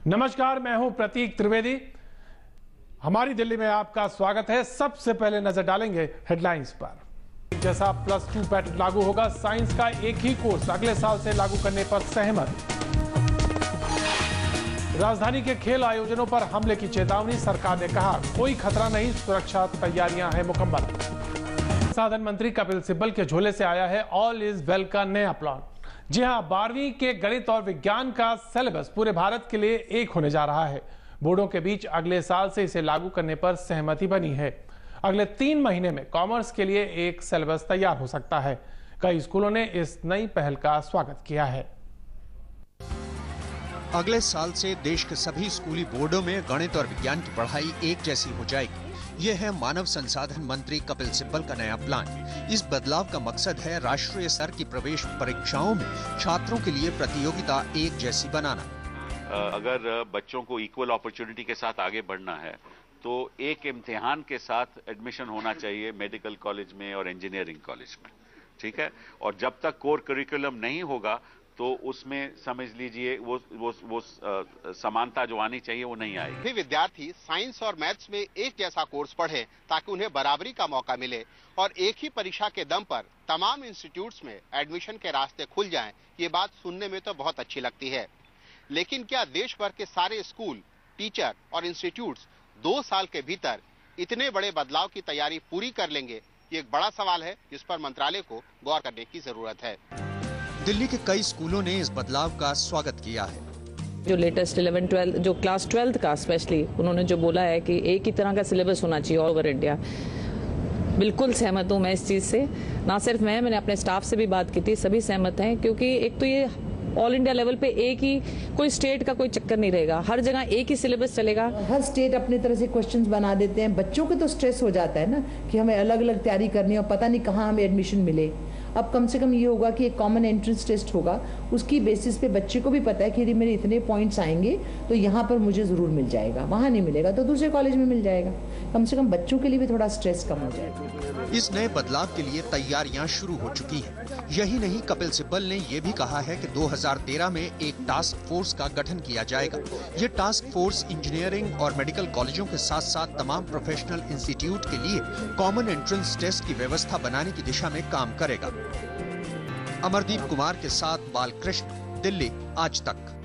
नमस्कार, मैं हूं प्रतीक त्रिवेदी। हमारी दिल्ली में आपका स्वागत है। सबसे पहले नजर डालेंगे हेडलाइंस पर। जैसा +2 पैटर्न लागू होगा, साइंस का एक ही कोर्स अगले साल से लागू करने पर सहमत। राजधानी के खेल आयोजनों पर हमले की चेतावनी, सरकार ने कहा कोई खतरा नहीं, सुरक्षा तैयारियां हैं मुकम्मल। संसाधन मंत्री कपिल सिब्बल के झोले से आया है ऑल इज वेल का नया प्लान। जी हां, 12वीं के गणित और विज्ञान का सिलेबस पूरे भारत के लिए एक होने जा रहा है। बोर्डों के बीच अगले साल से इसे लागू करने पर सहमति बनी है। अगले 3 महीने में कॉमर्स के लिए एक सिलेबस तैयार हो सकता है। कई स्कूलों ने इस नई पहल का स्वागत किया है। अगले साल से देश के सभी स्कूली बोर्डों में गणित और विज्ञान की पढ़ाई एक जैसी हो जाएगी। ये है मानव संसाधन मंत्री कपिल सिब्बल का नया प्लान। इस बदलाव का मकसद है राष्ट्रीय स्तर की प्रवेश परीक्षाओं में छात्रों के लिए प्रतियोगिता एक जैसी बनाना। अगर बच्चों को इक्वल अपॉर्चुनिटी के साथ आगे बढ़ना है तो एक इम्तिहान के साथ एडमिशन होना चाहिए मेडिकल कॉलेज में और इंजीनियरिंग कॉलेज में, ठीक है। और जब तक कोर करिकुलम नहीं होगा तो उसमें समझ लीजिए वो समानता जो आनी चाहिए वो नहीं आएगी। भी विद्यार्थी साइंस और मैथ्स में एक जैसा कोर्स पढ़े ताकि उन्हें बराबरी का मौका मिले और एक ही परीक्षा के दम पर तमाम इंस्टीट्यूट्स में एडमिशन के रास्ते खुल जाएं। ये बात सुनने में तो बहुत अच्छी लगती है, लेकिन क्या देश भर के सारे स्कूल, टीचर और इंस्टीट्यूट्स 2 साल के भीतर इतने बड़े बदलाव की तैयारी पूरी कर लेंगे? ये एक बड़ा सवाल है जिस पर मंत्रालय को गौर करने की जरूरत है। दिल्ली के कई स्कूलों ने इस बदलाव का स्वागत किया है। जो लेटेस्ट 11, 12 जो क्लास 12 का स्पेशली उन्होंने जो बोला है कि एक ही तरह का सिलेबस होना चाहिए ऑल ओवर इंडिया, बिल्कुल सहमत हूँ मैं इस चीज़ से। ना सिर्फ मैंने अपने स्टाफ से भी बात की थी, सभी सहमत हैं, क्योंकि एक तो ये ऑल इंडिया लेवल पे एक ही, कोई स्टेट का कोई चक्कर नहीं रहेगा, हर जगह एक ही सिलेबस चलेगा। हर स्टेट अपनी तरह से क्वेश्चंस बना देते हैं। बच्चों को तो स्ट्रेस हो जाता है ना कि हमें अलग अलग तैयारी करनी है और पता नहीं कहाँ हमें एडमिशन मिले। अब कम से कम ये होगा कि एक कॉमन एंट्रेंस टेस्ट होगा, उसकी बेसिस पे बच्चे को भी पता है कि यदि मेरे इतने पॉइंट्स आएंगे तो यहाँ पर मुझे ज़रूर मिल जाएगा, वहाँ नहीं मिलेगा तो दूसरे कॉलेज में मिल जाएगा। कम से कम बच्चों के लिए भी थोड़ा स्ट्रेस कम हो जाएगा। इस नए बदलाव के लिए तैयारियां शुरू हो चुकी हैं। यही नहीं, कपिल सिब्बल ने ये भी कहा है कि 2013 में एक टास्क फोर्स का गठन किया जाएगा। ये टास्क फोर्स इंजीनियरिंग और मेडिकल कॉलेजों के साथ साथ तमाम प्रोफेशनल इंस्टीट्यूट के लिए कॉमन एंट्रेंस टेस्ट की व्यवस्था बनाने की दिशा में काम करेगा। अमरदीप कुमार के साथ बालकृष्ण, दिल्ली आज तक।